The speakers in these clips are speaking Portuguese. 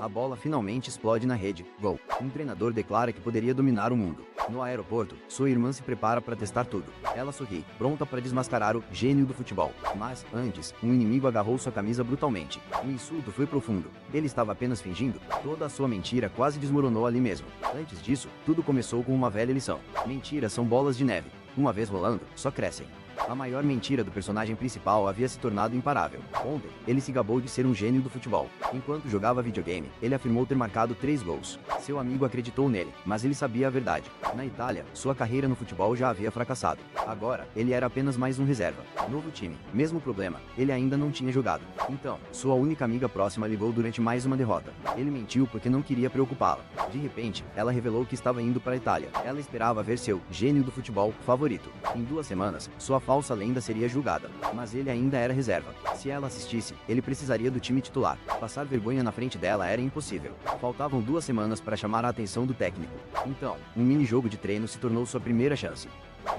A bola finalmente explode na rede. Gol. Um treinador declara que poderia dominar o mundo. No aeroporto, sua irmã se prepara para testar tudo. Ela sorri, pronta para desmascarar o gênio do futebol. Mas, antes, um inimigo agarrou sua camisa brutalmente. O insulto foi profundo. Ele estava apenas fingindo. Toda a sua mentira quase desmoronou ali mesmo. Antes disso, tudo começou com uma velha lição. Mentiras são bolas de neve. Uma vez rolando, só crescem. A maior mentira do personagem principal havia se tornado imparável. Ontem, ele se gabou de ser um gênio do futebol. Enquanto jogava videogame, ele afirmou ter marcado 3 gols. Seu amigo acreditou nele, mas ele sabia a verdade. Na Itália, sua carreira no futebol já havia fracassado. Agora, ele era apenas mais um reserva. Novo time, mesmo problema, ele ainda não tinha jogado. Então, sua única amiga próxima ligou durante mais uma derrota. Ele mentiu porque não queria preocupá-la. De repente, ela revelou que estava indo para a Itália. Ela esperava ver seu gênio do futebol favorito. Em 2 semanas, sua falsa lenda seria julgada, mas ele ainda era reserva. Se ela assistisse, ele precisaria do time titular. Passar vergonha na frente dela era impossível. Faltavam 2 semanas para chamar a atenção do técnico. Então, um mini-jogo de treino se tornou sua primeira chance.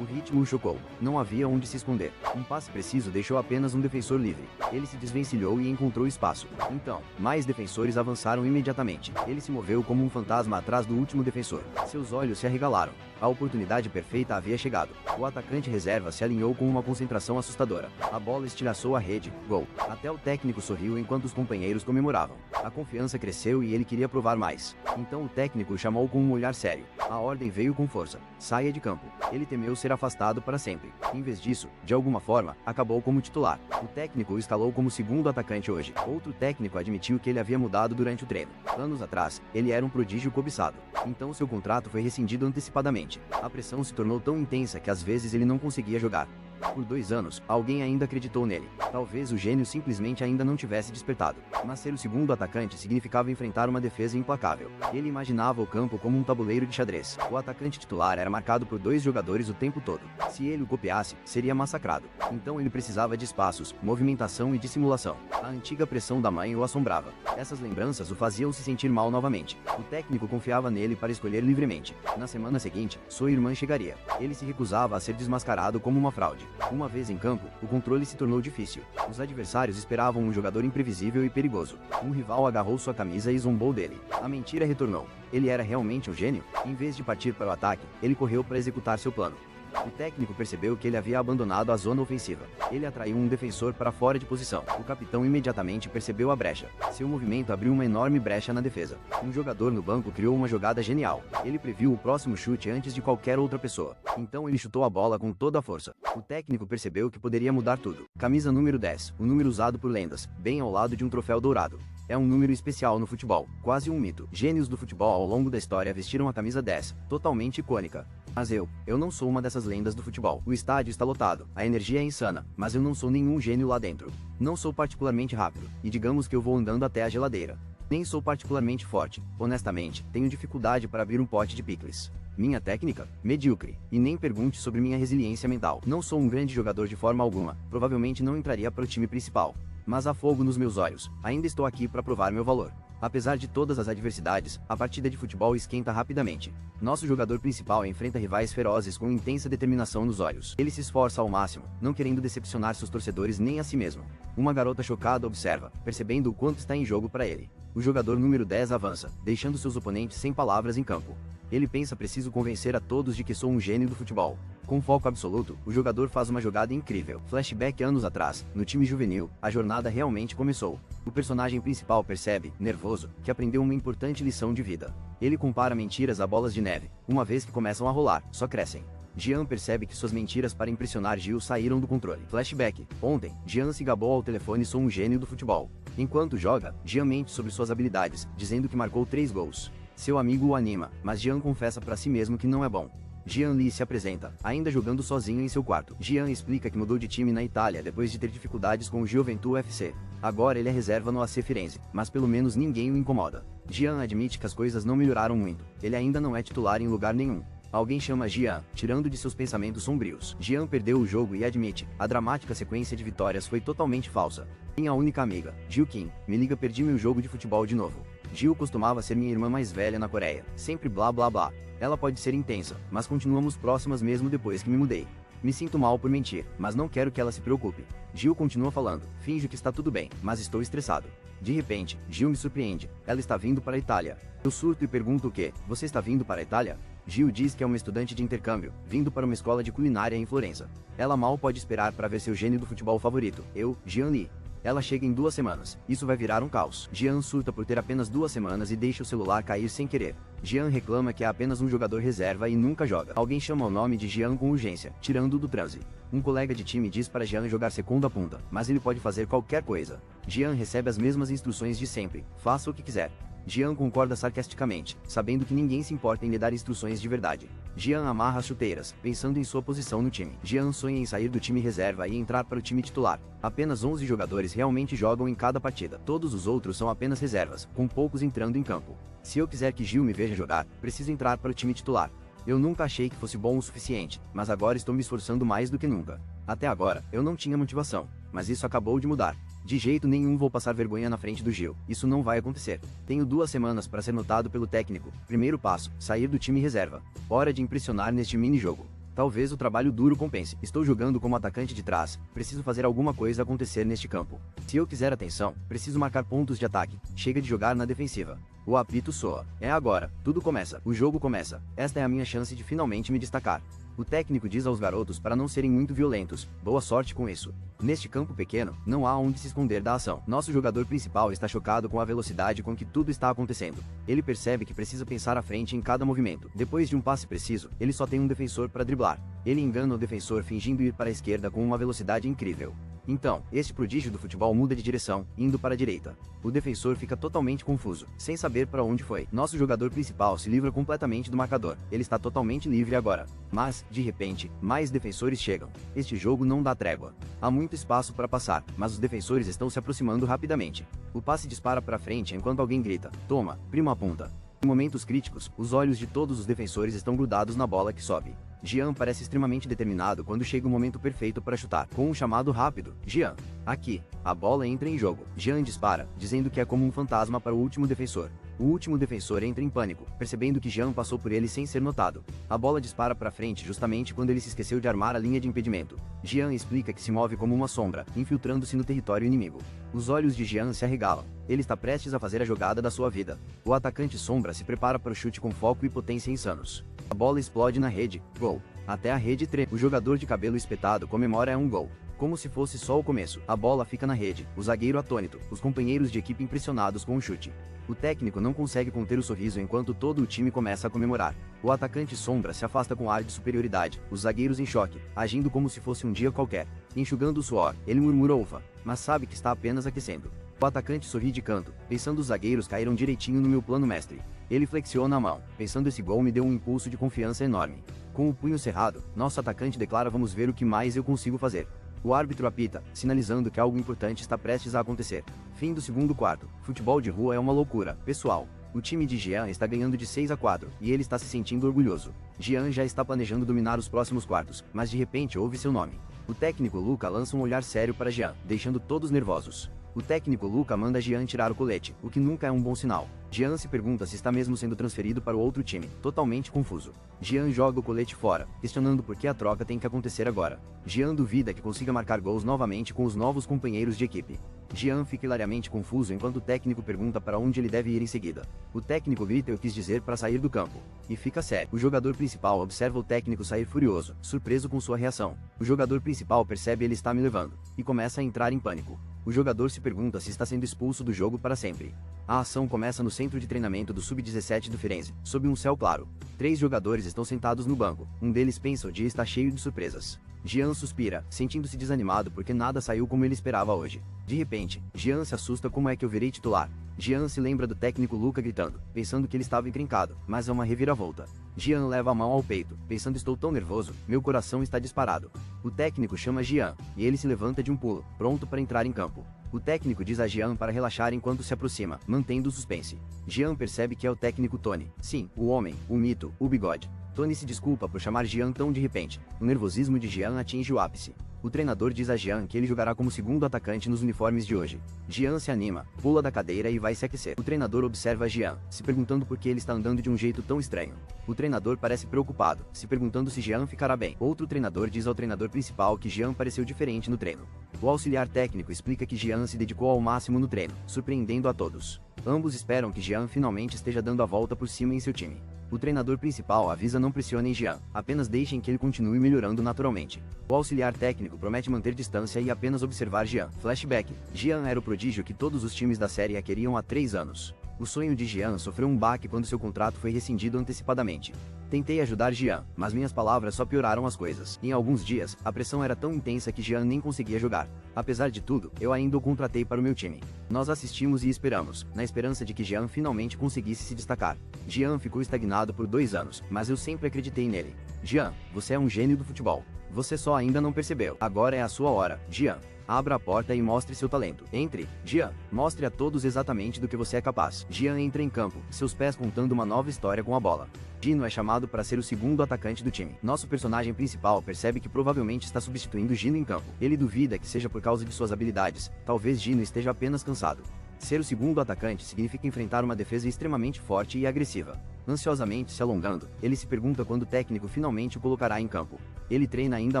O ritmo o chocou. Não havia onde se esconder. Um passe preciso deixou apenas um defensor livre. Ele se desvencilhou e encontrou espaço. Então, mais defensores avançaram imediatamente. Ele se moveu como um fantasma atrás do último defensor. Seus olhos se arregalaram. A oportunidade perfeita havia chegado. O atacante reserva se alinhou com uma concentração assustadora. A bola estilhaçou a rede. Gol. Até o técnico sorriu enquanto os companheiros comemoravam. A confiança cresceu e ele queria provar mais. Então o técnico o chamou com um olhar sério. A ordem veio com força. Saia de campo. Ele temeu ser afastado para sempre. Em vez disso, de alguma forma, acabou como titular. O técnico o escalou como segundo atacante hoje. Outro técnico admitiu que ele havia mudado durante o treino. Anos atrás, ele era um prodígio cobiçado. Então seu contrato foi rescindido antecipadamente. A pressão se tornou tão intensa que às vezes ele não conseguia jogar. Por 2 anos, alguém ainda acreditou nele. Talvez o gênio simplesmente ainda não tivesse despertado. Mas ser o segundo atacante significava enfrentar uma defesa implacável. Ele imaginava o campo como um tabuleiro de xadrez. O atacante titular era marcado por 2 jogadores o tempo todo. Se ele o copiasse, seria massacrado. Então ele precisava de espaços, movimentação e dissimulação. A antiga pressão da mãe o assombrava. Essas lembranças o faziam se sentir mal novamente. O técnico confiava nele para escolher livremente. Na semana seguinte, sua irmã chegaria. Ele se recusava a ser desmascarado como uma fraude. Uma vez em campo, o controle se tornou difícil. Os adversários esperavam um jogador imprevisível e perigoso. Um rival agarrou sua camisa e zombou dele. A mentira retornou. Ele era realmente um gênio? Em vez de partir para o ataque, ele correu para executar seu plano. O técnico percebeu que ele havia abandonado a zona ofensiva. Ele atraiu um defensor para fora de posição. O capitão imediatamente percebeu a brecha. Seu movimento abriu uma enorme brecha na defesa. Um jogador no banco criou uma jogada genial. Ele previu o próximo chute antes de qualquer outra pessoa. Então ele chutou a bola com toda a força. O técnico percebeu que poderia mudar tudo. Camisa número 10, o número usado por lendas, bem ao lado de um troféu dourado. É um número especial no futebol, quase um mito. Gênios do futebol ao longo da história vestiram a camisa 10, totalmente icônica. Mas eu não sou uma dessas lendas do futebol. O estádio está lotado, a energia é insana, mas eu não sou nenhum gênio lá dentro. Não sou particularmente rápido, e digamos que eu vou andando até a geladeira. Nem sou particularmente forte, honestamente, tenho dificuldade para abrir um pote de picles. Minha técnica? Medíocre. E nem pergunte sobre minha resiliência mental. Não sou um grande jogador de forma alguma, provavelmente não entraria para o time principal. Mas há fogo nos meus olhos, ainda estou aqui para provar meu valor. Apesar de todas as adversidades, a partida de futebol esquenta rapidamente. Nosso jogador principal enfrenta rivais ferozes com intensa determinação nos olhos. Ele se esforça ao máximo, não querendo decepcionar seus torcedores nem a si mesmo. Uma garota chocada observa, percebendo o quanto está em jogo para ele. O jogador número 10 avança, deixando seus oponentes sem palavras em campo. Ele pensa preciso convencer a todos de que sou um gênio do futebol. Com foco absoluto, o jogador faz uma jogada incrível. Flashback anos atrás, no time juvenil, a jornada realmente começou. O personagem principal percebe, nervoso, que aprendeu uma importante lição de vida. Ele compara mentiras a bolas de neve. Uma vez que começam a rolar, só crescem. Jean percebe que suas mentiras para impressionar Gil saíram do controle. Flashback. Ontem, Jean se gabou ao telefone sou um gênio do futebol. Enquanto joga, Jean mente sobre suas habilidades, dizendo que marcou 3 gols. Seu amigo o anima, mas Jean confessa para si mesmo que não é bom. Jean Lee se apresenta, ainda jogando sozinho em seu quarto. Jean explica que mudou de time na Itália depois de ter dificuldades com o Gioventù FC. Agora ele é reserva no AC Firenze, mas pelo menos ninguém o incomoda. Jean admite que as coisas não melhoraram muito. Ele ainda não é titular em lugar nenhum. Alguém chama Jean, tirando de seus pensamentos sombrios. Jean perdeu o jogo e admite, a dramática sequência de vitórias foi totalmente falsa. Minha única amiga, Jill Kim, me liga, perdi meu jogo de futebol de novo. Jill costumava ser minha irmã mais velha na Coreia, sempre blá blá blá. Ela pode ser intensa, mas continuamos próximas mesmo depois que me mudei. Me sinto mal por mentir, mas não quero que ela se preocupe. Jill continua falando, finjo que está tudo bem, mas estou estressado. De repente, Gil me surpreende. Ela está vindo para a Itália. Eu surto e pergunto o quê? Você está vindo para a Itália? Gil diz que é uma estudante de intercâmbio, vindo para uma escola de culinária em Florença. Ela mal pode esperar para ver seu gênio do futebol favorito, Jean Lee. Ela chega em 2 semanas. Isso vai virar um caos. Jean surta por ter apenas 2 semanas e deixa o celular cair sem querer. Jean reclama que é apenas um jogador reserva e nunca joga. Alguém chama o nome de Jean com urgência, tirando-o do transe. Um colega de time diz para Jean jogar segunda punta, mas ele pode fazer qualquer coisa. Jean recebe as mesmas instruções de sempre, faça o que quiser. Jean concorda sarcasticamente, sabendo que ninguém se importa em lhe dar instruções de verdade. Jean amarra as chuteiras, pensando em sua posição no time. Jean sonha em sair do time reserva e entrar para o time titular. Apenas 11 jogadores realmente jogam em cada partida. Todos os outros são apenas reservas, com poucos entrando em campo. Se eu quiser que Gil me veja jogar, preciso entrar para o time titular. Eu nunca achei que fosse bom o suficiente, mas agora estou me esforçando mais do que nunca. Até agora, eu não tinha motivação, mas isso acabou de mudar. De jeito nenhum vou passar vergonha na frente do Gil, isso não vai acontecer. Tenho 2 semanas para ser notado pelo técnico. Primeiro passo, sair do time reserva. Hora de impressionar neste mini-jogo. Talvez o trabalho duro compense. Estou jogando como atacante de trás, preciso fazer alguma coisa acontecer neste campo. Se eu quiser atenção, preciso marcar pontos de ataque. Chega de jogar na defensiva. O apito soa. É agora, tudo começa, o jogo começa. Esta é a minha chance de finalmente me destacar. O técnico diz aos garotos para não serem muito violentos. Boa sorte com isso. Neste campo pequeno, não há onde se esconder da ação. Nosso jogador principal está chocado com a velocidade com que tudo está acontecendo. Ele percebe que precisa pensar à frente em cada movimento. Depois de um passe preciso, ele só tem um defensor para driblar. Ele engana o defensor fingindo ir para a esquerda com uma velocidade incrível. Então, este prodígio do futebol muda de direção, indo para a direita. O defensor fica totalmente confuso, sem saber para onde foi. Nosso jogador principal se livra completamente do marcador. Ele está totalmente livre agora. Mas, de repente, mais defensores chegam. Este jogo não dá trégua. Há muito espaço para passar, mas os defensores estão se aproximando rapidamente. O passe dispara para frente enquanto alguém grita: "Toma, prima ponta." Em momentos críticos, os olhos de todos os defensores estão grudados na bola que sobe. Jean parece extremamente determinado quando chega o momento perfeito para chutar. Com um chamado rápido, Jean. Aqui, a bola entra em jogo. Jean dispara, dizendo que é como um fantasma para o último defensor. O último defensor entra em pânico, percebendo que Jean passou por ele sem ser notado. A bola dispara para frente justamente quando ele se esqueceu de armar a linha de impedimento. Jean explica que se move como uma sombra, infiltrando-se no território inimigo. Os olhos de Jean se arregalam. Ele está prestes a fazer a jogada da sua vida. O atacante sombra se prepara para o chute com foco e potência insanos. A bola explode na rede. Gol. Até a rede treme. O jogador de cabelo espetado comemora um gol. Como se fosse só o começo. A bola fica na rede. O zagueiro atônito. Os companheiros de equipe impressionados com o chute. O técnico não consegue conter o sorriso enquanto todo o time começa a comemorar. O atacante sombra se afasta com ar de superioridade. Os zagueiros em choque, agindo como se fosse um dia qualquer. Enxugando o suor, ele murmura ufa, mas sabe que está apenas aquecendo. O atacante sorri de canto, pensando os zagueiros caíram direitinho no meu plano mestre. Ele flexiona a mão, pensando esse gol me deu um impulso de confiança enorme. Com o punho cerrado, nosso atacante declara: vamos ver o que mais eu consigo fazer. O árbitro apita, sinalizando que algo importante está prestes a acontecer. Fim do segundo quarto. Futebol de rua é uma loucura, pessoal. O time de Jean está ganhando de 6-4, e ele está se sentindo orgulhoso. Jean já está planejando dominar os próximos quartos, mas de repente ouve seu nome. O técnico Luca lança um olhar sério para Jean, deixando todos nervosos. O técnico Luca manda Jean tirar o colete, o que nunca é um bom sinal. Jean se pergunta se está mesmo sendo transferido para o outro time, totalmente confuso. Jean joga o colete fora, questionando por que a troca tem que acontecer agora. Jean duvida que consiga marcar gols novamente com os novos companheiros de equipe. Jean fica hilariamente confuso enquanto o técnico pergunta para onde ele deve ir em seguida. O técnico grita: eu quis dizer para sair do campo. E fica sério. O jogador principal observa o técnico sair furioso, surpreso com sua reação. O jogador principal percebe ele está me levando, e começa a entrar em pânico. O jogador se pergunta se está sendo expulso do jogo para sempre. A ação começa no centro de treinamento do Sub-17 do Firenze, sob um céu claro. 3 jogadores estão sentados no banco, um deles pensa: o dia está cheio de surpresas. Jean suspira, sentindo-se desanimado porque nada saiu como ele esperava hoje. De repente, Jean se assusta: como é que eu virei titular? Jean se lembra do técnico Luca gritando, pensando que ele estava encrencado, mas é uma reviravolta. Jean leva a mão ao peito, pensando: estou tão nervoso, meu coração está disparado. O técnico chama Jean, e ele se levanta de um pulo, pronto para entrar em campo. O técnico diz a Jean para relaxar enquanto se aproxima, mantendo o suspense. Jean percebe que é o técnico Tony. Sim, o homem, o mito, o bigode. Tony se desculpa por chamar Jean tão de repente. O nervosismo de Jean atinge o ápice. O treinador diz a Jean que ele jogará como segundo atacante nos uniformes de hoje. Jean se anima, pula da cadeira e vai se aquecer. O treinador observa Jean, se perguntando por que ele está andando de um jeito tão estranho. O treinador parece preocupado, se perguntando se Jean ficará bem. Outro treinador diz ao treinador principal que Jean pareceu diferente no treino. O auxiliar técnico explica que Jean se dedicou ao máximo no treino, surpreendendo a todos. Ambos esperam que Jean finalmente esteja dando a volta por cima em seu time. O treinador principal avisa: não pressionem Jean, apenas deixem que ele continue melhorando naturalmente. O auxiliar técnico promete manter distância e apenas observar Jean. Flashback: Jean era o prodígio que todos os times da série A queriam há 3 anos. O sonho de Jean sofreu um baque quando seu contrato foi rescindido antecipadamente. Tentei ajudar Jean, mas minhas palavras só pioraram as coisas. Em alguns dias, a pressão era tão intensa que Jean nem conseguia jogar. Apesar de tudo, eu ainda o contratei para o meu time. Nós assistimos e esperamos, na esperança de que Jean finalmente conseguisse se destacar. Jean ficou estagnado por 2 anos, mas eu sempre acreditei nele. Jean, você é um gênio do futebol. Você só ainda não percebeu. Agora é a sua hora, Jean. Abra a porta e mostre seu talento. Entre, Jean. Mostre a todos exatamente do que você é capaz. Jean entra em campo, seus pés contando uma nova história com a bola. Gino é chamado para ser o segundo atacante do time. Nosso personagem principal percebe que provavelmente está substituindo Gino em campo. Ele duvida que seja por causa de suas habilidades. Talvez Gino esteja apenas cansado. Ser o segundo atacante significa enfrentar uma defesa extremamente forte e agressiva. Ansiosamente se alongando, ele se pergunta quando o técnico finalmente o colocará em campo. Ele treina ainda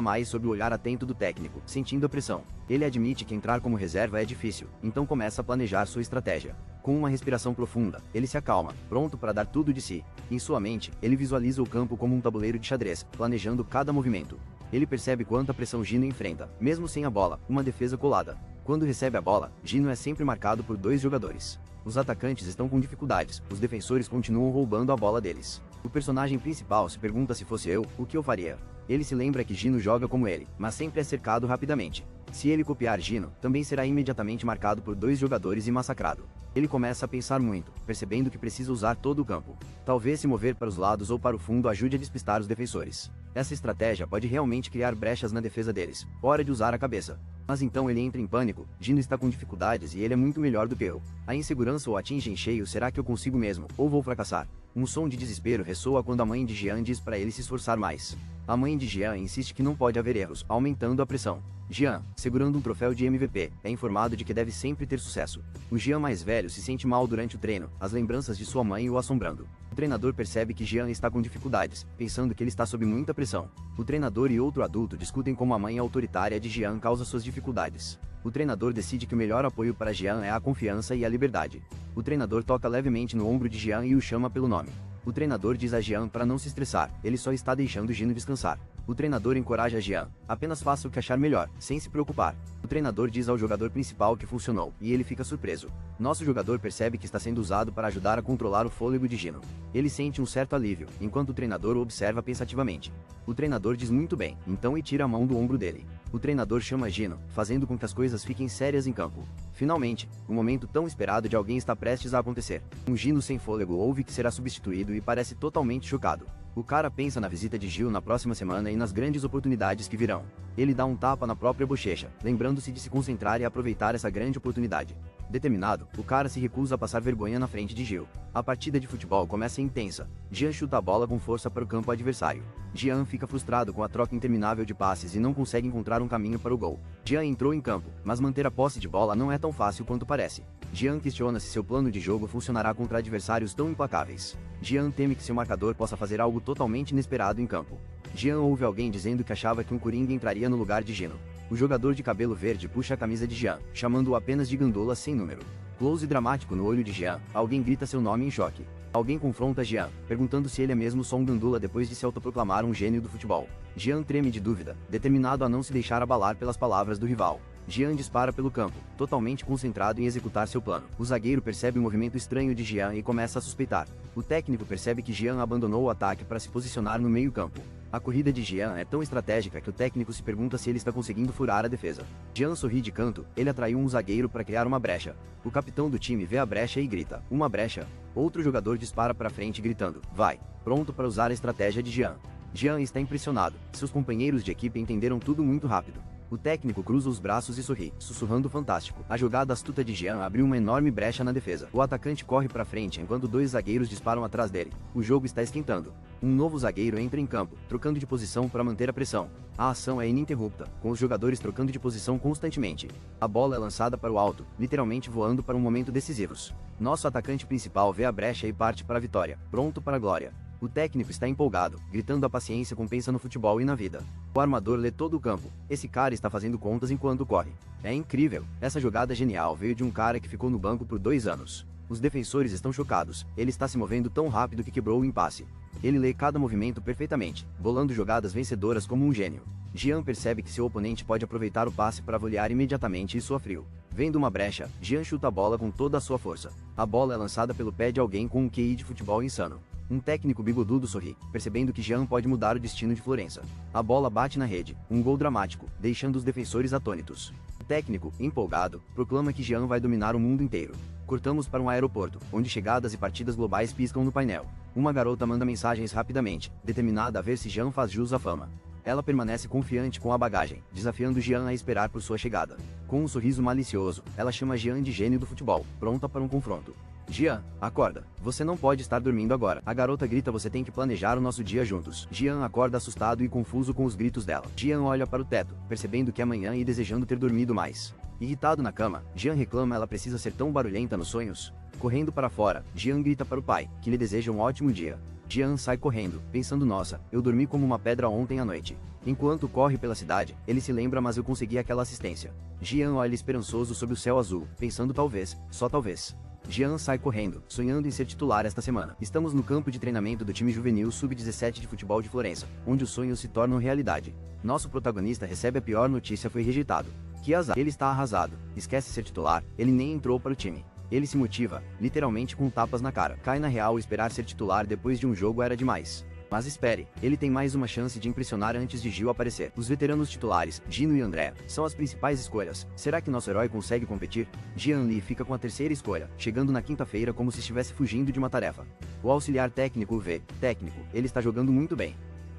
mais sob o olhar atento do técnico, sentindo a pressão. Ele admite que entrar como reserva é difícil, então começa a planejar sua estratégia. Com uma respiração profunda, ele se acalma, pronto para dar tudo de si. Em sua mente, ele visualiza o campo como um tabuleiro de xadrez, planejando cada movimento. Ele percebe quanta pressão Gino enfrenta, mesmo sem a bola, uma defesa colada. Quando recebe a bola, Gino é sempre marcado por 2 jogadores. Os atacantes estão com dificuldades, os defensores continuam roubando a bola deles. O personagem principal se pergunta: se fosse eu, o que eu faria? Ele se lembra que Gino joga como ele, mas sempre é cercado rapidamente. Se ele copiar Gino, também será imediatamente marcado por 2 jogadores e massacrado. Ele começa a pensar muito, percebendo que precisa usar todo o campo. Talvez se mover para os lados ou para o fundo ajude a despistar os defensores. Essa estratégia pode realmente criar brechas na defesa deles. Hora de usar a cabeça. Mas então ele entra em pânico. Gino está com dificuldades e ele é muito melhor do que eu. A insegurança o atinge em cheio. Será que eu consigo mesmo, ou vou fracassar? Um som de desespero ressoa quando a mãe de Jean diz para ele se esforçar mais. A mãe de Jean insiste que não pode haver erros, aumentando a pressão. Jean, segurando um troféu de MVP, é informado de que deve sempre ter sucesso. O Jean mais velho se sente mal durante o treino, as lembranças de sua mãe o assombrando. O treinador percebe que Jean está com dificuldades, pensando que ele está sob muita pressão. O treinador e outro adulto discutem como a mãe autoritária de Jean causa suas dificuldades. O treinador decide que o melhor apoio para Jean é a confiança e a liberdade. O treinador toca levemente no ombro de Jean e o chama pelo nome. O treinador diz a Jean para não se estressar, ele só está deixando Gino descansar. O treinador encoraja Jean: apenas faça o que achar melhor, sem se preocupar. O treinador diz ao jogador principal que funcionou, e ele fica surpreso. Nosso jogador percebe que está sendo usado para ajudar a controlar o fôlego de Gino. Ele sente um certo alívio, enquanto o treinador o observa pensativamente. O treinador diz muito bem, então, e tira a mão do ombro dele. O treinador chama Gino, fazendo com que as coisas fiquem sérias em campo. Finalmente, o momento tão esperado de alguém está prestes a acontecer. Um Gino sem fôlego ouve que será substituído e parece totalmente chocado. O cara pensa na visita de Gil na próxima semana e nas grandes oportunidades que virão. Ele dá um tapa na própria bochecha, lembrando-se de se concentrar e aproveitar essa grande oportunidade. Determinado, o cara se recusa a passar vergonha na frente de Gil. A partida de futebol começa intensa. Jean chuta a bola com força para o campo adversário. Jean fica frustrado com a troca interminável de passes e não consegue encontrar um caminho para o gol. Jean entrou em campo, mas manter a posse de bola não é tão fácil quanto parece. Jean questiona se seu plano de jogo funcionará contra adversários tão implacáveis. Jean teme que seu marcador possa fazer algo totalmente inesperado em campo. Jean ouve alguém dizendo que achava que um coringa entraria no lugar de Gino. O jogador de cabelo verde puxa a camisa de Jean, chamando-o apenas de Gandula sem número. Close dramático no olho de Jean, alguém grita seu nome em choque. Alguém confronta Jean, perguntando se ele é mesmo só um gandula depois de se autoproclamar um gênio do futebol. Jean treme de dúvida, determinado a não se deixar abalar pelas palavras do rival. Jean dispara pelo campo, totalmente concentrado em executar seu plano. O zagueiro percebe o movimento estranho de Jean e começa a suspeitar. O técnico percebe que Jean abandonou o ataque para se posicionar no meio-campo. A corrida de Jean é tão estratégica que o técnico se pergunta se ele está conseguindo furar a defesa. Jean sorri de canto, ele atraiu um zagueiro para criar uma brecha. O capitão do time vê a brecha e grita: uma brecha. Outro jogador dispara para frente gritando: vai, pronto para usar a estratégia de Jean. Jean está impressionado, seus companheiros de equipe entenderam tudo muito rápido. O técnico cruza os braços e sorri, sussurrando fantástico. A jogada astuta de Jean abriu uma enorme brecha na defesa. O atacante corre para frente enquanto dois zagueiros disparam atrás dele. O jogo está esquentando. Um novo zagueiro entra em campo, trocando de posição para manter a pressão. A ação é ininterrupta, com os jogadores trocando de posição constantemente. A bola é lançada para o alto, literalmente voando para um momento decisivos. Nosso atacante principal vê a brecha e parte para a vitória, pronto para a glória. O técnico está empolgado, gritando a paciência compensa no futebol e na vida. O armador lê todo o campo. Esse cara está fazendo contas enquanto corre. É incrível. Essa jogada genial veio de um cara que ficou no banco por 2 anos. Os defensores estão chocados. Ele está se movendo tão rápido que quebrou o impasse. Ele lê cada movimento perfeitamente, bolando jogadas vencedoras como um gênio. Jean percebe que seu oponente pode aproveitar o passe para volear imediatamente e soa frio. Vendo uma brecha, Jean chuta a bola com toda a sua força. A bola é lançada pelo pé de alguém com um QI de futebol insano. Um técnico bigodudo sorri, percebendo que Jean pode mudar o destino de Florença. A bola bate na rede, um gol dramático, deixando os defensores atônitos. O técnico, empolgado, proclama que Jean vai dominar o mundo inteiro. Cortamos para um aeroporto, onde chegadas e partidas globais piscam no painel. Uma garota manda mensagens rapidamente, determinada a ver se Jean faz jus à fama. Ela permanece confiante com a bagagem, desafiando Jean a esperar por sua chegada. Com um sorriso malicioso, ela chama Jean de gênio do futebol, pronta para um confronto. Jean, acorda. Você não pode estar dormindo agora. A garota grita, você tem que planejar o nosso dia juntos. Jean acorda assustado e confuso com os gritos dela. Jean olha para o teto, percebendo que é manhã e desejando ter dormido mais. Irritado na cama, Jean reclama, ela precisa ser tão barulhenta nos sonhos. Correndo para fora, Jean grita para o pai, que lhe deseja um ótimo dia. Jean sai correndo, pensando, nossa, eu dormi como uma pedra ontem à noite. Enquanto corre pela cidade, ele se lembra, mas eu consegui aquela assistência. Jean olha esperançoso sob o céu azul, pensando, talvez, só talvez. Jean sai correndo, sonhando em ser titular esta semana. Estamos no campo de treinamento do time juvenil sub-17 de futebol de Florença, onde os sonhos se tornam realidade. Nosso protagonista recebe a pior notícia, foi rejeitado. Que azar, ele está arrasado, esquece ser titular, ele nem entrou para o time. Ele se motiva, literalmente com tapas na cara. Cai na real, esperar ser titular depois de um jogo era demais. Mas espere, ele tem mais uma chance de impressionar antes de Gil aparecer. Os veteranos titulares, Gino e André, são as principais escolhas. Será que nosso herói consegue competir? Jean Lee fica com a terceira escolha, chegando na quinta-feira como se estivesse fugindo de uma tarefa. O auxiliar técnico vê, técnico, ele está jogando muito bem.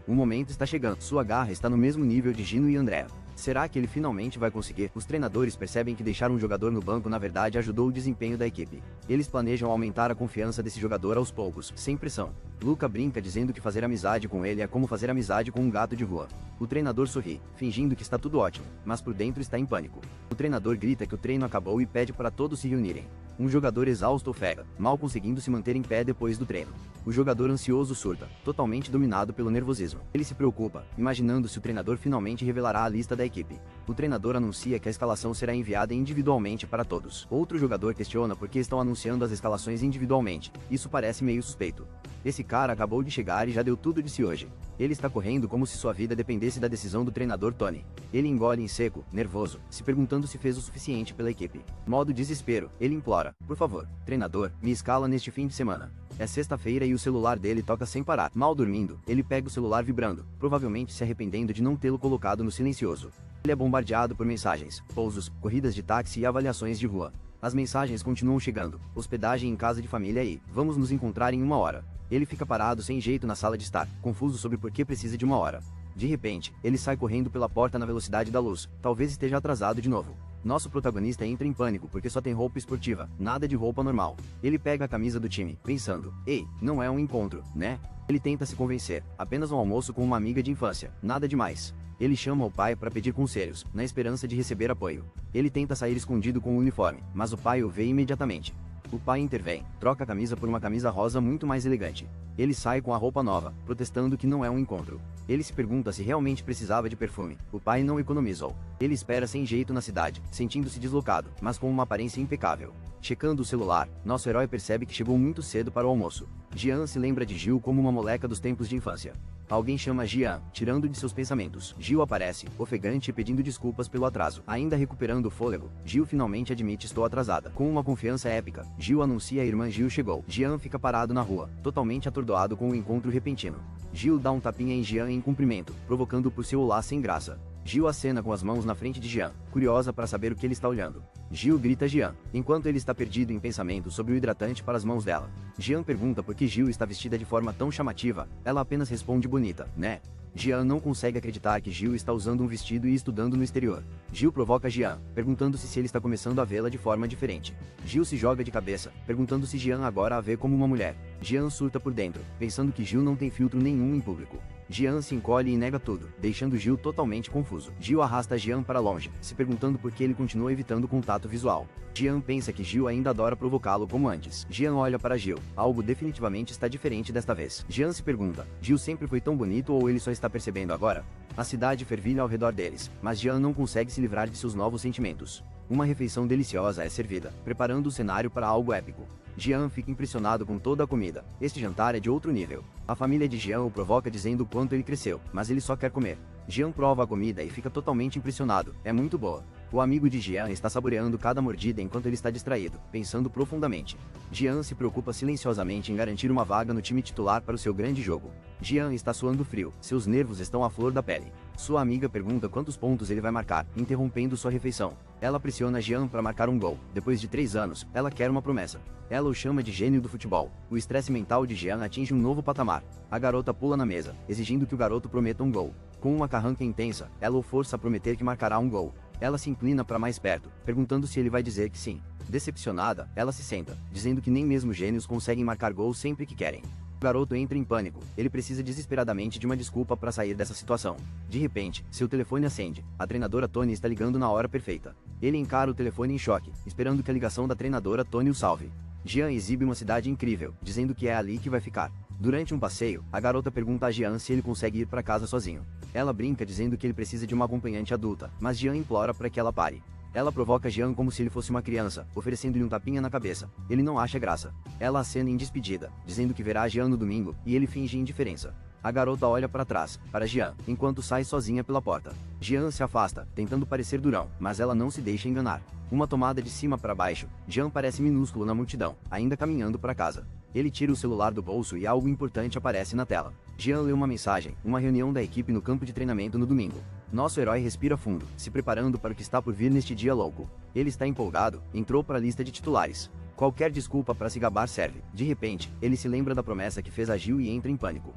O momento está chegando, sua garra está no mesmo nível de Gino e André. Será que ele finalmente vai conseguir? Os treinadores percebem que deixar um jogador no banco na verdade ajudou o desempenho da equipe. Eles planejam aumentar a confiança desse jogador aos poucos, sem pressão. Luca brinca dizendo que fazer amizade com ele é como fazer amizade com um gato de rua. O treinador sorri, fingindo que está tudo ótimo, mas por dentro está em pânico. O treinador grita que o treino acabou e pede para todos se reunirem. Um jogador exausto ofega, mal conseguindo se manter em pé depois do treino. O jogador ansioso surta, totalmente dominado pelo nervosismo. Ele se preocupa, imaginando se o treinador finalmente revelará a lista da equipe. O treinador anuncia que a escalação será enviada individualmente para todos. Outro jogador questiona por que estão anunciando as escalações individualmente. Isso parece meio suspeito. Esse cara acabou de chegar e já deu tudo de si hoje. Ele está correndo como se sua vida dependesse da decisão do treinador Tony. Ele engole em seco, nervoso, se perguntando se fez o suficiente pela equipe. Modo desespero, ele implora, por favor, treinador, me escala neste fim de semana. É sexta-feira e o celular dele toca sem parar. Mal dormindo, ele pega o celular vibrando, provavelmente se arrependendo de não tê-lo colocado no silencioso. Ele é bombardeado por mensagens, pousos, corridas de táxi e avaliações de rua. As mensagens continuam chegando. Hospedagem em casa de família e vamos nos encontrar em 1 hora. Ele fica parado sem jeito na sala de estar, confuso sobre por que precisa de 1 hora. De repente, ele sai correndo pela porta na velocidade da luz, talvez esteja atrasado de novo. Nosso protagonista entra em pânico porque só tem roupa esportiva, nada de roupa normal. Ele pega a camisa do time, pensando, ei, não é um encontro, né? Ele tenta se convencer, apenas um almoço com uma amiga de infância, nada demais. Ele chama o pai para pedir conselhos, na esperança de receber apoio. Ele tenta sair escondido com o uniforme, mas o pai o vê imediatamente. O pai intervém, troca a camisa por uma camisa rosa muito mais elegante. Ele sai com a roupa nova, protestando que não é um encontro. Ele se pergunta se realmente precisava de perfume. O pai não economizou. Ele espera sem jeito na cidade, sentindo-se deslocado, mas com uma aparência impecável. Checando o celular, nosso herói percebe que chegou muito cedo para o almoço. Jean se lembra de Gil como uma moleca dos tempos de infância. Alguém chama Jean, tirando de seus pensamentos. Gil aparece, ofegante e pedindo desculpas pelo atraso. Ainda recuperando o fôlego, Gil finalmente admite estou atrasada. Com uma confiança épica, Gil anuncia a irmã Gil chegou. Jean fica parado na rua, totalmente atordoado com o encontro repentino. Gil dá um tapinha em Jean em cumprimento, provocando por seu olá sem graça. Gil acena com as mãos na frente de Jean, curiosa para saber o que ele está olhando. Gil grita a Jean, enquanto ele está perdido em pensamento sobre o hidratante para as mãos dela. Jean pergunta por que Gil está vestida de forma tão chamativa, ela apenas responde bonita, né? Jean não consegue acreditar que Gil está usando um vestido e estudando no exterior. Gil provoca Jean, perguntando-se se ele está começando a vê-la de forma diferente. Gil se joga de cabeça, perguntando se Jean agora a vê como uma mulher. Jean surta por dentro, pensando que Gil não tem filtro nenhum em público. Jean se encolhe e nega tudo, deixando Gil totalmente confuso. Gil arrasta Jean para longe, se perguntando por que ele continua evitando o contato visual. Jean pensa que Gil ainda adora provocá-lo como antes. Jean olha para Gil, algo definitivamente está diferente desta vez. Jean se pergunta, Gil sempre foi tão bonito ou ele só está percebendo agora? A cidade fervilha ao redor deles, mas Jean não consegue se livrar de seus novos sentimentos. Uma refeição deliciosa é servida, preparando o cenário para algo épico. Jean fica impressionado com toda a comida. Este jantar é de outro nível. A família de Jean o provoca dizendo o quanto ele cresceu, mas ele só quer comer. Jean prova a comida e fica totalmente impressionado. É muito boa. O amigo de Jean está saboreando cada mordida enquanto ele está distraído, pensando profundamente. Jean se preocupa silenciosamente em garantir uma vaga no time titular para o seu grande jogo. Jean está suando frio, seus nervos estão à flor da pele. Sua amiga pergunta quantos pontos ele vai marcar, interrompendo sua refeição. Ela pressiona Jean para marcar um gol. Depois de 3 anos, ela quer uma promessa. Ela o chama de gênio do futebol. O estresse mental de Jean atinge um novo patamar. A garota pula na mesa, exigindo que o garoto prometa um gol. Com uma carranca intensa, ela o força a prometer que marcará um gol. Ela se inclina para mais perto, perguntando se ele vai dizer que sim. Decepcionada, ela se senta, dizendo que nem mesmo gênios conseguem marcar gols sempre que querem. O garoto entra em pânico, ele precisa desesperadamente de uma desculpa para sair dessa situação. De repente, seu telefone acende, a treinadora Toni está ligando na hora perfeita. Ele encara o telefone em choque, esperando que a ligação da treinadora Toni o salve. Jean exibe uma cidade incrível, dizendo que é ali que vai ficar. Durante um passeio, a garota pergunta a Jean se ele consegue ir para casa sozinho. Ela brinca dizendo que ele precisa de uma acompanhante adulta, mas Jean implora para que ela pare. Ela provoca Jean como se ele fosse uma criança, oferecendo-lhe um tapinha na cabeça. Ele não acha graça. Ela acena em despedida, dizendo que verá Jean no domingo, e ele finge indiferença. A garota olha para trás, para Jean, enquanto sai sozinha pela porta. Jean se afasta, tentando parecer durão, mas ela não se deixa enganar. Uma tomada de cima para baixo, Jean parece minúsculo na multidão, ainda caminhando para casa. Ele tira o celular do bolso e algo importante aparece na tela. Jean lê uma mensagem, uma reunião da equipe no campo de treinamento no domingo. Nosso herói respira fundo, se preparando para o que está por vir neste dia louco. Ele está empolgado, entrou para a lista de titulares. Qualquer desculpa para se gabar serve. De repente, ele se lembra da promessa que fez a Gil e entra em pânico.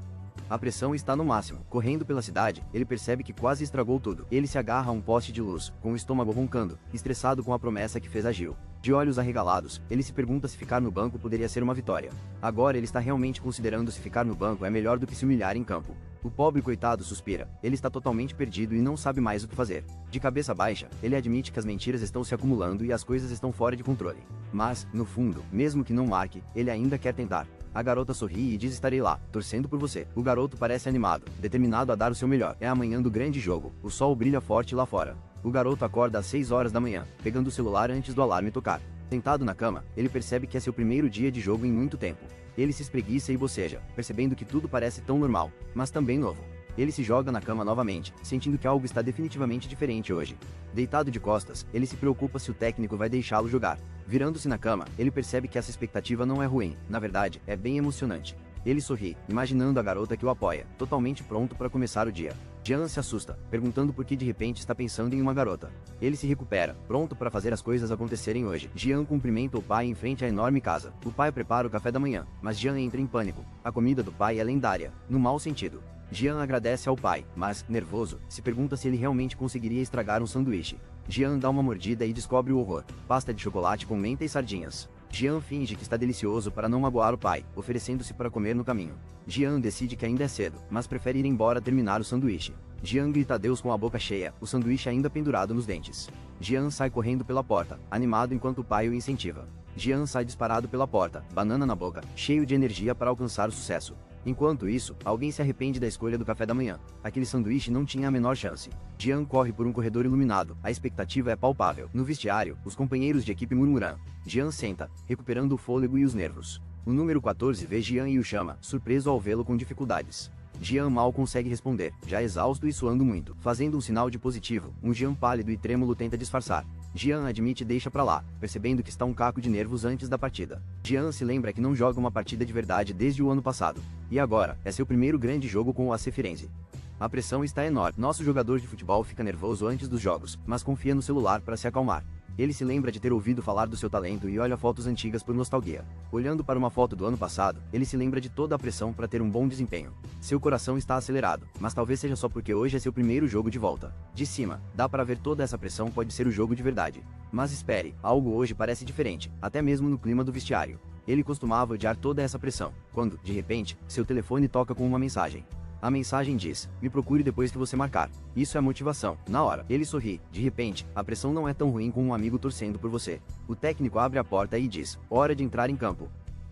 A pressão está no máximo. Correndo pela cidade, ele percebe que quase estragou tudo. Ele se agarra a um poste de luz, com o estômago roncando, estressado com a promessa que fez a Gil. De olhos arregalados, ele se pergunta se ficar no banco poderia ser uma vitória. Agora ele está realmente considerando se ficar no banco é melhor do que se humilhar em campo. O pobre coitado suspira. Ele está totalmente perdido e não sabe mais o que fazer. De cabeça baixa, ele admite que as mentiras estão se acumulando e as coisas estão fora de controle. Mas, no fundo, mesmo que não marque, ele ainda quer tentar. A garota sorri e diz estarei lá, torcendo por você. O garoto parece animado, determinado a dar o seu melhor. É a manhã do grande jogo, o sol brilha forte lá fora. O garoto acorda às 6 horas da manhã, pegando o celular antes do alarme tocar. Sentado na cama, ele percebe que é seu primeiro dia de jogo em muito tempo. Ele se espreguiça e boceja, percebendo que tudo parece tão normal, mas também novo. Ele se joga na cama novamente, sentindo que algo está definitivamente diferente hoje. Deitado de costas, ele se preocupa se o técnico vai deixá-lo jogar. Virando-se na cama, ele percebe que essa expectativa não é ruim, na verdade, é bem emocionante. Ele sorri, imaginando a garota que o apoia, totalmente pronto para começar o dia. Jean se assusta, perguntando por que de repente está pensando em uma garota. Ele se recupera, pronto para fazer as coisas acontecerem hoje. Jean cumprimenta o pai em frente à enorme casa. O pai prepara o café da manhã, mas Jean entra em pânico. A comida do pai é lendária, no mau sentido. Jean agradece ao pai, mas, nervoso, se pergunta se ele realmente conseguiria estragar um sanduíche. Jean dá uma mordida e descobre o horror: pasta de chocolate com menta e sardinhas. Jean finge que está delicioso para não magoar o pai, oferecendo-se para comer no caminho. Jean decide que ainda é cedo, mas prefere ir embora terminar o sanduíche. Jean grita adeus com a boca cheia, o sanduíche ainda pendurado nos dentes. Jean sai correndo pela porta, animado enquanto o pai o incentiva. Jean sai disparado pela porta, banana na boca, cheio de energia para alcançar o sucesso. Enquanto isso, alguém se arrepende da escolha do café da manhã. Aquele sanduíche não tinha a menor chance. Jean corre por um corredor iluminado, a expectativa é palpável. No vestiário, os companheiros de equipe murmuram. Jean senta, recuperando o fôlego e os nervos. O número 14 vê Jean e o chama, surpreso ao vê-lo com dificuldades. Jean mal consegue responder, já exausto e suando muito. Fazendo um sinal de positivo, um Jean pálido e trêmulo tenta disfarçar. Jean admite e deixa pra lá, percebendo que está um caco de nervos antes da partida. Jean se lembra que não joga uma partida de verdade desde o ano passado. E agora, é seu primeiro grande jogo com o AC Firenze. A pressão está enorme. Nosso jogador de futebol fica nervoso antes dos jogos, mas confia no celular para se acalmar. Ele se lembra de ter ouvido falar do seu talento e olha fotos antigas por nostalgia. Olhando para uma foto do ano passado, ele se lembra de toda a pressão para ter um bom desempenho. Seu coração está acelerado, mas talvez seja só porque hoje é seu primeiro jogo de volta. De cima, dá para ver toda essa pressão pode ser o jogo de verdade. Mas espere, algo hoje parece diferente, até mesmo no clima do vestiário. Ele costumava odiar toda essa pressão, quando, de repente, seu telefone toca com uma mensagem. A mensagem diz: me procure depois que você marcar. Isso é motivação. Na hora, ele sorri. De repente, a pressão não é tão ruim com um amigo torcendo por você. O técnico abre a porta e diz: hora de entrar em campo.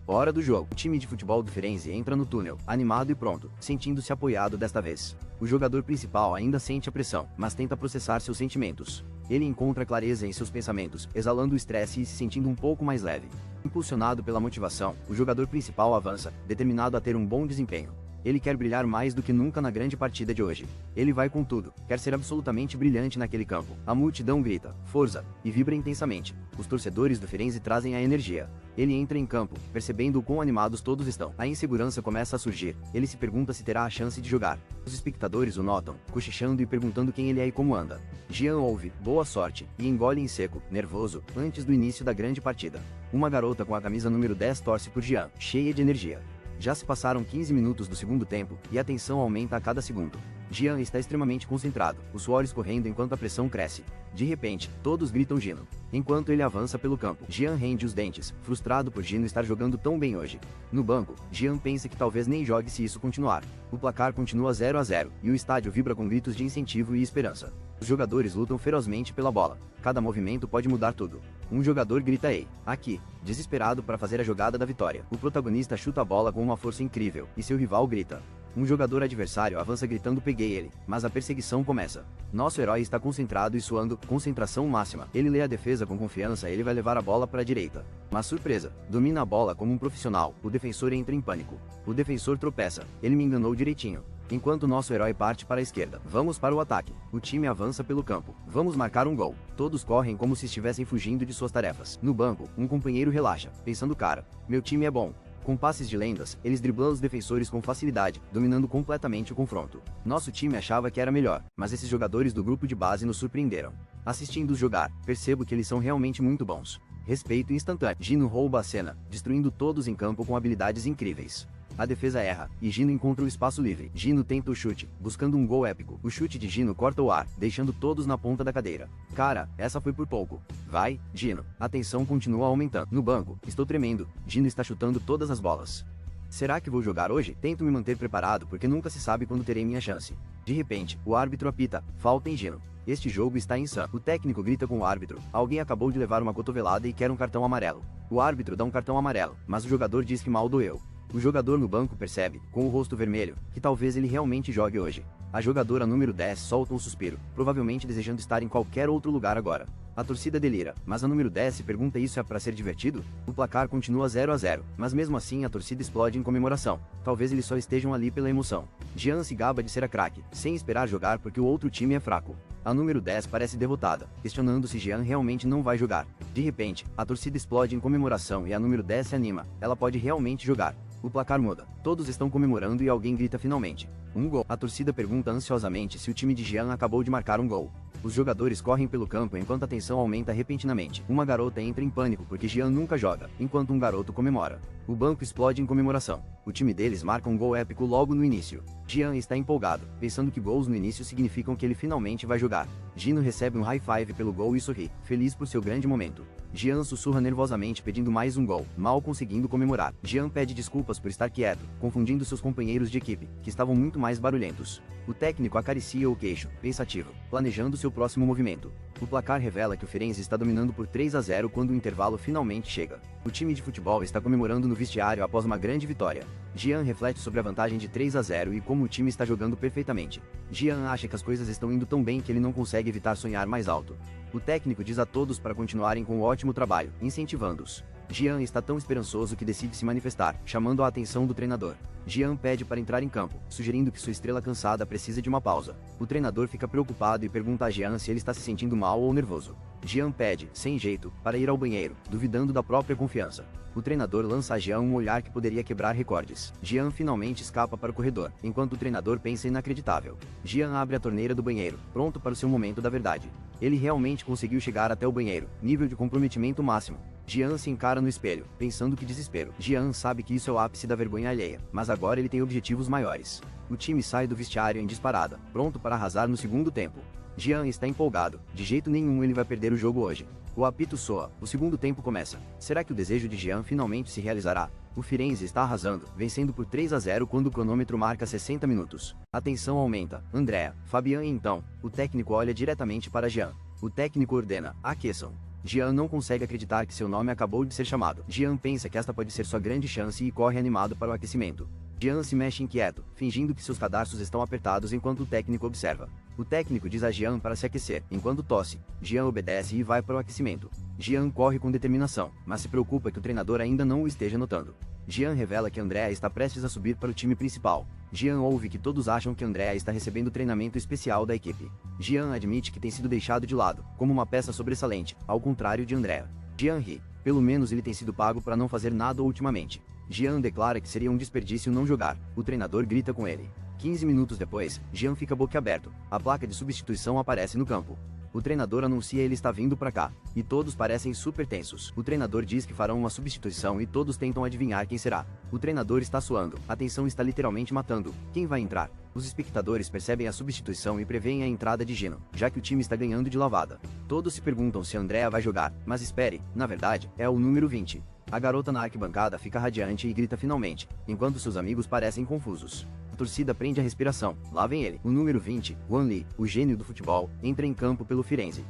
Hora do jogo. O time de futebol do Firenze entra no túnel, animado e pronto, sentindo-se apoiado desta vez. O jogador principal ainda sente a pressão, mas tenta processar seus sentimentos. Ele encontra clareza em seus pensamentos, exalando o estresse e se sentindo um pouco mais leve. Impulsionado pela motivação, o jogador principal avança, determinado a ter um bom desempenho. Ele quer brilhar mais do que nunca na grande partida de hoje. Ele vai com tudo, quer ser absolutamente brilhante naquele campo. A multidão grita, força, e vibra intensamente. Os torcedores do Firenze trazem a energia. Ele entra em campo, percebendo o quão animados todos estão. A insegurança começa a surgir. Ele se pergunta se terá a chance de jogar. Os espectadores o notam, cochichando e perguntando quem ele é e como anda. Jean ouve, boa sorte, e engole em seco, nervoso, antes do início da grande partida. Uma garota com a camisa número 10 torce por Jean, cheia de energia. Já se passaram 15 minutos do segundo tempo, e a tensão aumenta a cada segundo. Jean está extremamente concentrado, o suor escorrendo enquanto a pressão cresce. De repente, todos gritam Gino. Enquanto ele avança pelo campo, Jean rende os dentes, frustrado por Gino estar jogando tão bem hoje. No banco, Jean pensa que talvez nem jogue se isso continuar. O placar continua 0-0, e o estádio vibra com gritos de incentivo e esperança. Os jogadores lutam ferozmente pela bola. Cada movimento pode mudar tudo. Um jogador grita ei, aqui, desesperado para fazer a jogada da vitória. O protagonista chuta a bola com uma força incrível, e seu rival grita. Um jogador adversário avança gritando peguei ele, mas a perseguição começa. Nosso herói está concentrado e suando, concentração máxima. Ele lê a defesa com confiança, ele vai levar a bola para a direita. Mas surpresa, domina a bola como um profissional, o defensor entra em pânico. O defensor tropeça, ele me enganou direitinho. Enquanto nosso herói parte para a esquerda, vamos para o ataque. O time avança pelo campo. Vamos marcar um gol. Todos correm como se estivessem fugindo de suas tarefas. No banco, um companheiro relaxa, pensando cara, meu time é bom. Com passes de lendas, eles driblam os defensores com facilidade, dominando completamente o confronto. Nosso time achava que era melhor, mas esses jogadores do grupo de base nos surpreenderam. Assistindo-os jogar, percebo que eles são realmente muito bons. Respeito instantâneo. Gino rouba a cena, destruindo todos em campo com habilidades incríveis. A defesa erra, e Gino encontra o espaço livre. Gino tenta o chute, buscando um gol épico. O chute de Gino corta o ar, deixando todos na ponta da cadeira. Cara, essa foi por pouco. Vai, Gino. A tensão continua aumentando. No banco, estou tremendo. Gino está chutando todas as bolas. Será que vou jogar hoje? Tento me manter preparado porque nunca se sabe quando terei minha chance. De repente, o árbitro apita, falta em Gino. Este jogo está insano. O técnico grita com o árbitro. Alguém acabou de levar uma cotovelada e quer um cartão amarelo. O árbitro dá um cartão amarelo, mas o jogador diz que mal doeu. O jogador no banco percebe, com o rosto vermelho, que talvez ele realmente jogue hoje. A jogadora número 10 solta um suspiro, provavelmente desejando estar em qualquer outro lugar agora. A torcida delira, mas a número 10 se pergunta isso é para ser divertido? O placar continua 0-0, mas mesmo assim a torcida explode em comemoração. Talvez eles só estejam ali pela emoção. Jean se gaba de ser a craque, sem esperar jogar porque o outro time é fraco. A número 10 parece derrotada, questionando se Jean realmente não vai jogar. De repente, a torcida explode em comemoração e a número 10 se anima, ela pode realmente jogar. O placar muda, todos estão comemorando e alguém grita finalmente. Um gol. A torcida pergunta ansiosamente se o time de Jean acabou de marcar um gol. Os jogadores correm pelo campo enquanto a tensão aumenta repentinamente. Uma garota entra em pânico porque Jean nunca joga, enquanto um garoto comemora. O banco explode em comemoração. O time deles marca um gol épico logo no início. Jean está empolgado, pensando que gols no início significam que ele finalmente vai jogar. Gino recebe um high five pelo gol e sorri, feliz por seu grande momento. Jean sussurra nervosamente pedindo mais um gol, mal conseguindo comemorar. Jean pede desculpas por estar quieto, confundindo seus companheiros de equipe, que estavam muito mais barulhentos. O técnico acaricia o queixo, pensativo, planejando seu próximo movimento. O placar revela que o Firenze está dominando por 3-0 quando o intervalo finalmente chega. O time de futebol está comemorando no vestiário após uma grande vitória. Jean reflete sobre a vantagem de 3-0 e como o time está jogando perfeitamente. Jean acha que as coisas estão indo tão bem que ele não consegue evitar sonhar mais alto. O técnico diz a todos para continuarem com o ótimo trabalho, incentivando-os. Jean está tão esperançoso que decide se manifestar, chamando a atenção do treinador. Jean pede para entrar em campo, sugerindo que sua estrela cansada precisa de uma pausa. O treinador fica preocupado e pergunta a Jean se ele está se sentindo mal ou nervoso. Jean pede, sem jeito, para ir ao banheiro, duvidando da própria confiança. O treinador lança a Jean um olhar que poderia quebrar recordes. Jean finalmente escapa para o corredor, enquanto o treinador pensa inacreditável. Jean abre a torneira do banheiro, pronto para o seu momento da verdade. Ele realmente conseguiu chegar até o banheiro, nível de comprometimento máximo. Jean se encara no espelho, pensando que desespero. Jean sabe que isso é o ápice da vergonha alheia, mas agora ele tem objetivos maiores. O time sai do vestiário em disparada, pronto para arrasar no segundo tempo. Jean está empolgado, de jeito nenhum ele vai perder o jogo hoje. O apito soa, o segundo tempo começa. Será que o desejo de Jean finalmente se realizará? O Firenze está arrasando, vencendo por 3-0 quando o cronômetro marca 60 minutos. A tensão aumenta. Andrea, Fabian e então, o técnico olha diretamente para Jean. O técnico ordena, aqueçam. Jean não consegue acreditar que seu nome acabou de ser chamado. Jean pensa que esta pode ser sua grande chance e corre animado para o aquecimento. Jean se mexe inquieto, fingindo que seus cadarços estão apertados enquanto o técnico observa. O técnico diz a Jean para se aquecer, enquanto tosse. Jean obedece e vai para o aquecimento. Jean corre com determinação, mas se preocupa que o treinador ainda não o esteja notando. Jean revela que Andrea está prestes a subir para o time principal. Jean ouve que todos acham que Andrea está recebendo treinamento especial da equipe. Jean admite que tem sido deixado de lado, como uma peça sobressalente, ao contrário de Andrea. Jean ri. Pelo menos ele tem sido pago para não fazer nada ultimamente. Jean declara que seria um desperdício não jogar. O treinador grita com ele. 15 minutos depois, Jean fica boquiaberto. A placa de substituição aparece no campo. O treinador anuncia ele está vindo pra cá, e todos parecem super tensos. O treinador diz que farão uma substituição e todos tentam adivinhar quem será. O treinador está suando, a tensão está literalmente matando. Quem vai entrar? Os espectadores percebem a substituição e preveem a entrada de Gino, já que o time está ganhando de lavada. Todos se perguntam se Andrea vai jogar, mas espere, na verdade, é o número 20. A garota na arquibancada fica radiante e grita finalmente, enquanto seus amigos parecem confusos. A torcida prende a respiração. Lá vem ele, o número 20, Wan Lee, o gênio do futebol, entra em campo pelo Firenze.